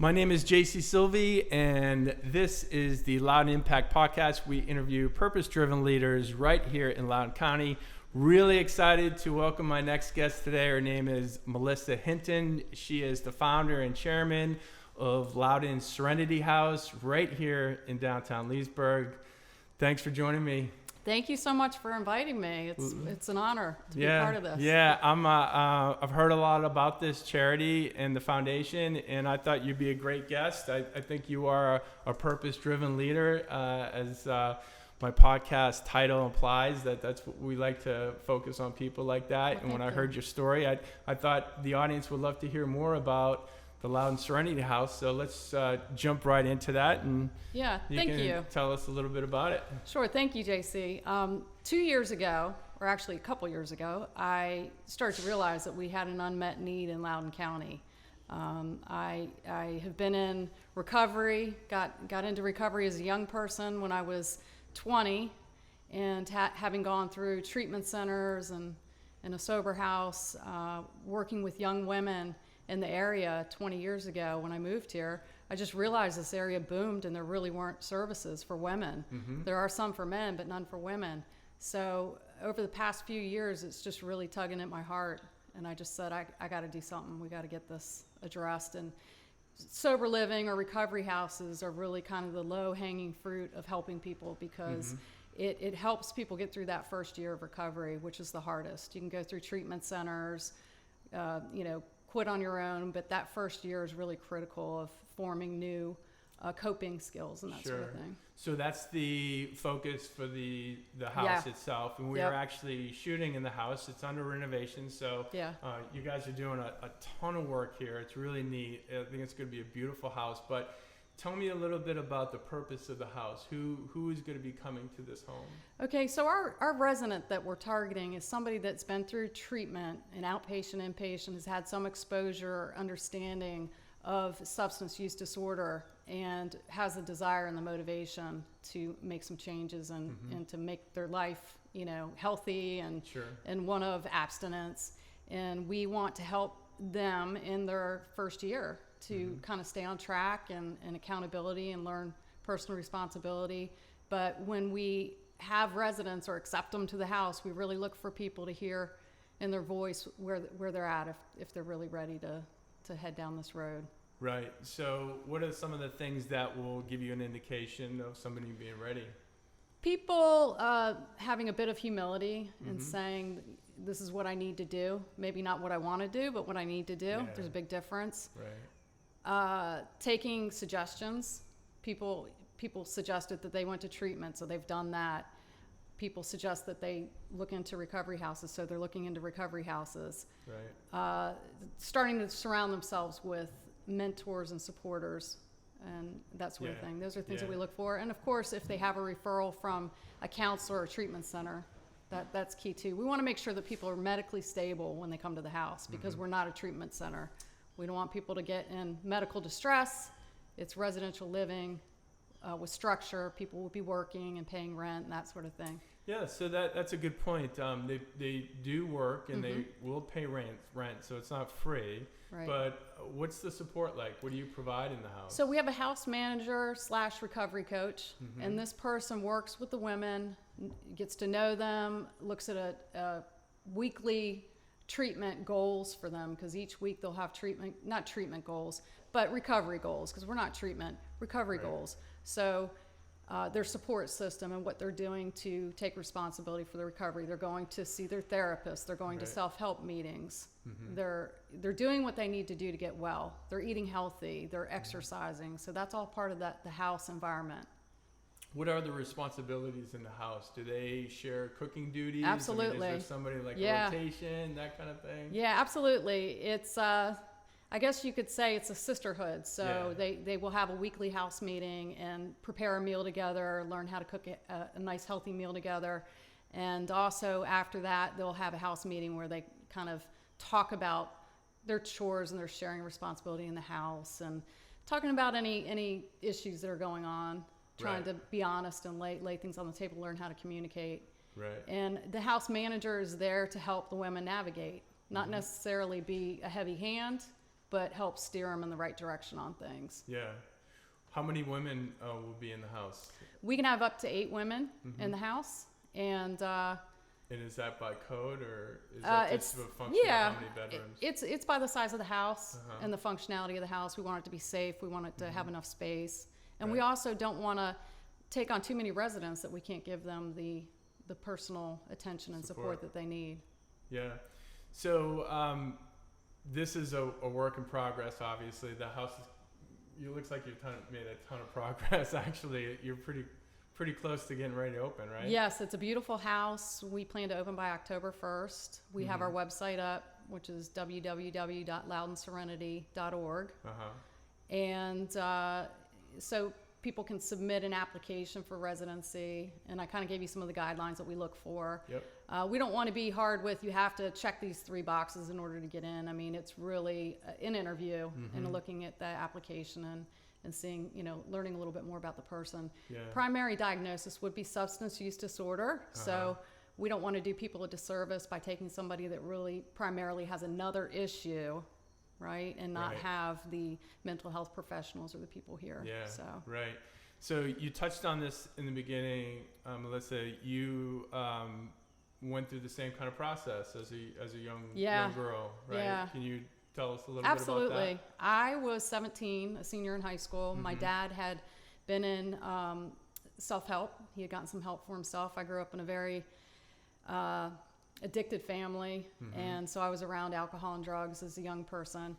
My name is JC Sylvie, and this is the Loudoun Impact Podcast. We interview purpose-driven leaders right here in Loudoun County. Really excited to welcome my next guest today. Her name is Melissa Hinton. She is the founder and chairman of Loudoun Serenity House right here in downtown Leesburg. Thanks for joining me. Thank you so much for inviting me. It's an honor to be part of this. Yeah, I've heard a lot about this charity and the foundation, and I thought you'd be a great guest. I think you are a purpose-driven leader, as my podcast title implies. That's what we like to focus on, people like that. And when I heard your story, I thought the audience would love to hear more about the Loudoun Serenity House. So let's jump right into that, and thank you. Tell us a little bit about it. Sure, thank you, JC. 2 years ago, or actually a couple years ago, I started to realize that we had an unmet need in Loudoun County. I have been in recovery, got into recovery as a young person when I was 20, and having gone through treatment centers and in a sober house, working with young women in the area 20 years ago when I moved here, I just realized this area boomed and there really weren't services for women. Mm-hmm. There are some for men, but none for women. So over the past few years, it's just really tugging at my heart. And I just said, I got to do something. We got to get this addressed. And sober living or recovery houses are really kind of the low-hanging fruit of helping people, because it helps people get through that first year of recovery, which is the hardest. You can go through treatment centers, quit on your own, but that first year is really critical of forming new coping skills and that sort of thing. So that's the focus for the house itself, and we are actually shooting in the house. It's under renovation, so you guys are doing a ton of work here. It's really neat. I think it's going to be a beautiful house, but tell me a little bit about the purpose of the house. Who is going to be coming to this home? Okay, so our resident that we're targeting is somebody that's been through treatment, an outpatient, inpatient, has had some exposure or understanding of substance use disorder, and has the desire and the motivation to make some changes and to make their life, healthy and one of abstinence. And we want to help them in their first year to kind of stay on track and accountability and learn personal responsibility. But when we have residents or accept them to the house, we really look for people to hear in their voice where they're at, if they're really ready to head down this road. Right. So what are some of the things that will give you an indication of somebody being ready? People having a bit of humility and saying, this is what I need to do. Maybe not what I want to do, but what I need to do. Yeah. There's a big difference. Right. Taking suggestions. People suggested that they went to treatment, so they've done that. People suggest that they look into recovery houses, so they're looking into recovery houses. Right. Starting to surround themselves with mentors and supporters and that sort of thing. Those are things that we look for. And of course, if they have a referral from a counselor or treatment center, that's key too. We want to make sure that people are medically stable when they come to the house, because we're not a treatment center. We don't want people to get in medical distress. It's residential living with structure. People will be working and paying rent and that sort of thing. Yeah, so that's a good point. They do work and they will pay rent, so it's not free. Right. But what's the support like? What do you provide in the house? So we have a house manager / recovery coach, and this person works with the women, gets to know them, looks at a weekly treatment goals for them, because each week they'll have not treatment goals, but recovery goals, because we're not treatment, recovery goals. So their support system and what they're doing to take responsibility for the recovery. They're going to see their therapist. They're going to self-help meetings. They're doing what they need to do to get well. They're eating healthy. They're exercising. So that's all part of the house environment. What are the responsibilities in the house? Do they share cooking duties? Absolutely. I mean, is there somebody like a rotation, that kind of thing? Yeah, absolutely. It's I guess you could say it's a sisterhood. So they will have a weekly house meeting and prepare a meal together, learn how to cook a nice healthy meal together. And also after that, they'll have a house meeting where they kind of talk about their chores and their sharing responsibility in the house, and talking about any issues that are going on, trying to be honest and lay things on the table, learn how to communicate. Right. And the house manager is there to help the women navigate, not necessarily be a heavy hand, but help steer them in the right direction on things. Yeah. How many women will be in the house? We can have up to 8 women in the house, and is that by code, or is that just a function of how many bedrooms? It's by the size of the house and the functionality of the house. We want it to be safe. We want it to have enough space, and we also don't want to take on too many residents that we can't give them the personal attention and support that they need. Yeah. So this is a work in progress. Obviously, the house is. It looks like you've made a ton of progress. Actually, you're pretty close to getting ready to open, right? Yes, it's a beautiful house. We plan to open by October 1st. We have our website up, which is www.loudounserenity.org. And so people can submit an application for residency, and I kind of gave you some of the guidelines that we look for. Yep. We don't want to be hard with, you have to check these 3 boxes in order to get in. I mean, it's really an interview and looking at the application and seeing, learning a little bit more about the person. Yeah. Primary diagnosis would be substance use disorder. So we don't want to do people a disservice by taking somebody that really primarily has another issue, right, and not have the mental health professionals or the people here. Yeah, so. Right. So you touched on this in the beginning, Melissa. You went through the same kind of process as a young girl, right? Yeah. Can you tell us a little Absolutely. bit about that? I was 17, a senior in high school. My dad had been in self-help. He had gotten some help for himself. I grew up in a very addicted family, and so I was around alcohol and drugs as a young person.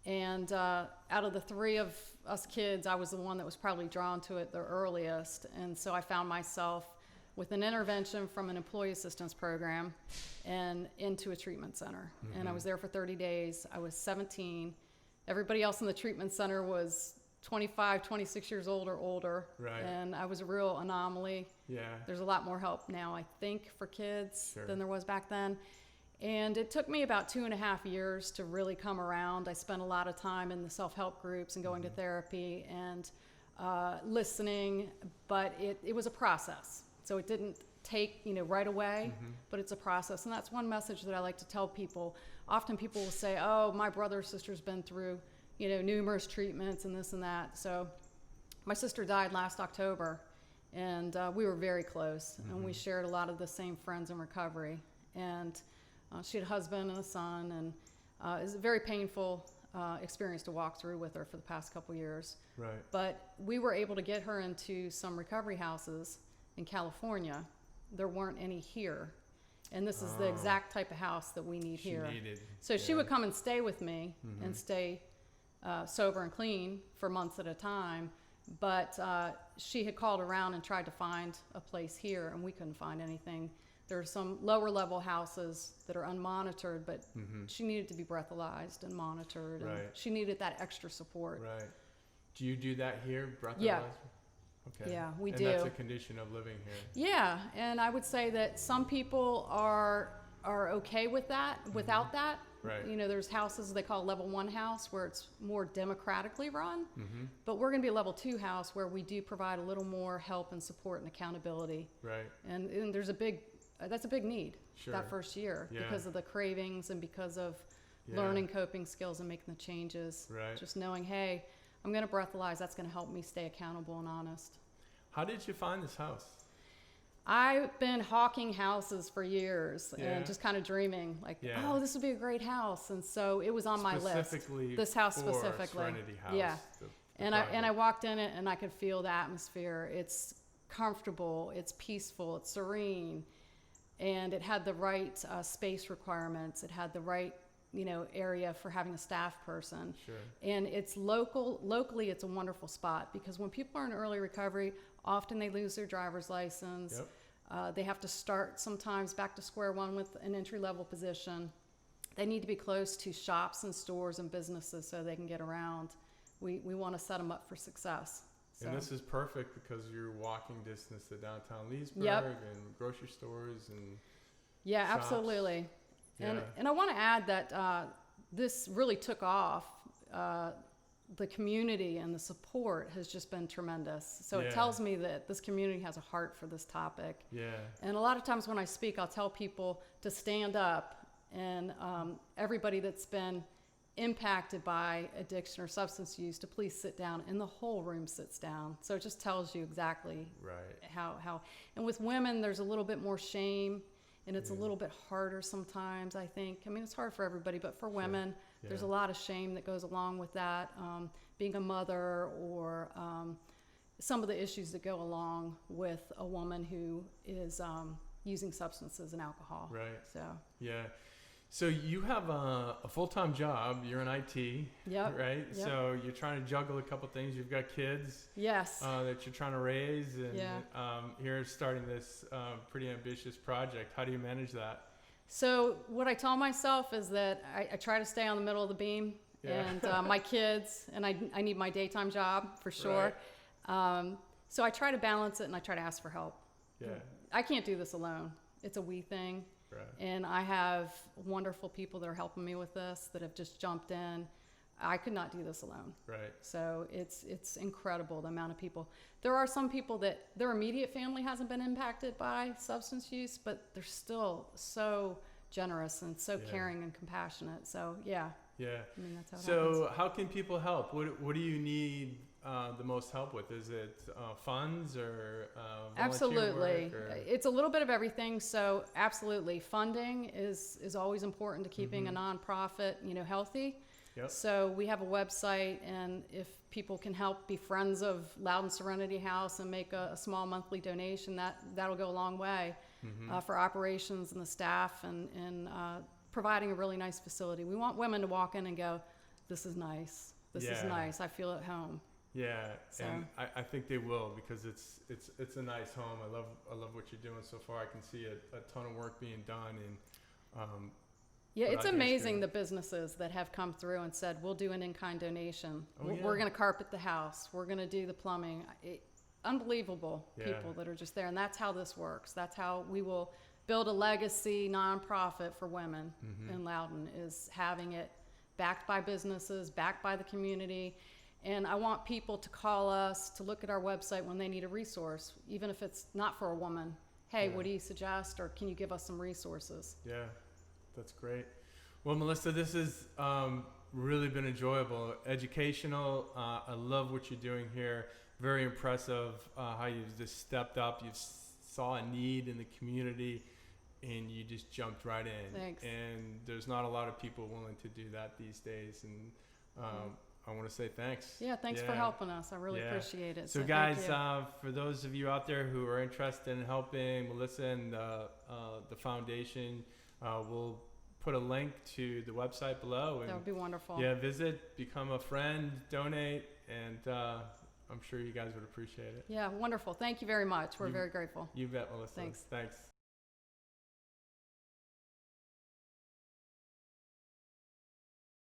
And out of the 3 of us kids, I was the one that was probably drawn to it the earliest. And so I found myself with an intervention from an employee assistance program and into a treatment center. And I was there for 30 days. I was 17. Everybody else in the treatment center was 25, 26 years old or older. Right. And I was a real anomaly. Yeah. There's a lot more help now, I think, for kids than there was back then. And it took me about 2.5 years to really come around. I spent a lot of time in the self-help groups and going to therapy and listening, but it was a process. So it didn't take, right away, but it's a process. And that's one message that I like to tell people. Often people will say, oh, my brother or sister's been through, numerous treatments and this and that. So my sister died last October, and we were very close, and we shared a lot of the same friends in recovery. And she had a husband and a son, and it was a very painful experience to walk through with her for the past couple years. Right. But we were able to get her into some recovery houses in California. There weren't any here. And this is the exact type of house that we need here. So she would come and stay with me and stay sober and clean for months at a time. But she had called around and tried to find a place here, and we couldn't find anything. There are some lower level houses that are unmonitored, but she needed to be breathalyzed and monitored. And she needed that extra support. Right. Do you do that here, breathalyzed? Yeah. Okay. Yeah, we and do. That's a condition of living here. Yeah, and I would say that some people are okay with that, without that. Right. There's houses they call level 1 house where it's more democratically run, but we're going to be a level 2 house where we do provide a little more help and support and accountability. Right. And there's that's a big need that first year because of the cravings and because of learning coping skills and making the changes. Right. Just knowing, hey, I'm going to breathalyze. That's going to help me stay accountable and honest. How did you find this house? I've been hawking houses for years and just kind of dreaming like, oh, this would be a great house. And so it was on my list. This house specifically. Serenity House. Yeah. And I walked in it and I could feel the atmosphere. It's comfortable, it's peaceful, it's serene, and it had the right space requirements. It had the right area for having a staff person. Sure. And it's locally it's a wonderful spot because when people are in early recovery, often they lose their driver's license. Yep. They have to start sometimes back to square one with an entry-level position. They need to be close to shops and stores and businesses so they can get around. We want to set them up for success. So. And this is perfect because you're walking distance to downtown Leesburg and grocery stores and shops. Absolutely. Yeah. And I want to add that this really took off. The community and the support has just been tremendous. So it tells me that this community has a heart for this topic. Yeah. And a lot of times when I speak, I'll tell people to stand up, and everybody that's been impacted by addiction or substance use to please sit down, and the whole room sits down. So it just tells you exactly how. And with women, there's a little bit more shame, and it's a little bit harder sometimes, I think. I mean, it's hard for everybody, but for women, there's a lot of shame that goes along with that. Being a mother, or some of the issues that go along with a woman who is using substances and alcohol. Right. So. Yeah. So you have a full-time job. You're in IT, right? Yep. So you're trying to juggle a couple things. You've got kids, yes, that you're trying to raise, and you're starting this pretty ambitious project. How do you manage that? So what I tell myself is that I try to stay on the middle of the beam, and my kids, and I need my daytime job for sure. Right. So I try to balance it, and I try to ask for help. Yeah. I can't do this alone. It's a we thing. Right. And I have wonderful people that are helping me with this, that have just jumped in. I could not do this alone. Right. So it's incredible, the amount of people. There are some people that their immediate family hasn't been impacted by substance use, but they're still so generous and so caring and compassionate. So yeah. Yeah. I mean, that's how it So happens. how can people help? What do you need the most help with? Is it funds or volunteer Absolutely. work, or? It's a little bit of everything. So absolutely, funding is always important to keeping a nonprofit, healthy. Yep. So we have a website, and if people can help be friends of Loudoun Serenity House and make a small monthly donation, that'll go a long way for operations and the staff, and providing a really nice facility. We want women to walk in and go, "This is nice. This is nice. I feel at home." Yeah, So. and I think they will, because it's a nice home. I love what you're doing so far. I can see a ton of work being done, and yeah, but it's I think amazing good. the businesses that have come through and said, "We'll do an in-kind donation. Oh, We're going to carpet the house. We're going to do the plumbing." Unbelievable people that are just there, and that's how this works. That's how we will build a legacy nonprofit for women in Loudoun, is having it backed by businesses, backed by the community. And I want people to call us, to look at our website when they need a resource, even if it's not for a woman. Hey, what do you suggest, or can you give us some resources? Yeah, that's great. Well, Melissa, this has really been enjoyable, educational. I love what you're doing here. Very impressive how you've just stepped up. You saw a need in the community, and you just jumped right in. Thanks. And there's not a lot of people willing to do that these days. And I want to say thanks. Yeah, thanks for helping us. I really appreciate it. So guys, for those of you out there who are interested in helping Melissa and the foundation, we'll put a link to the website below. And that would be wonderful. yeah, visit, become a friend, donate, and I'm sure you guys would appreciate it. Yeah, wonderful. Thank you very much. We're very grateful. You bet, Melissa. Thanks. Thanks.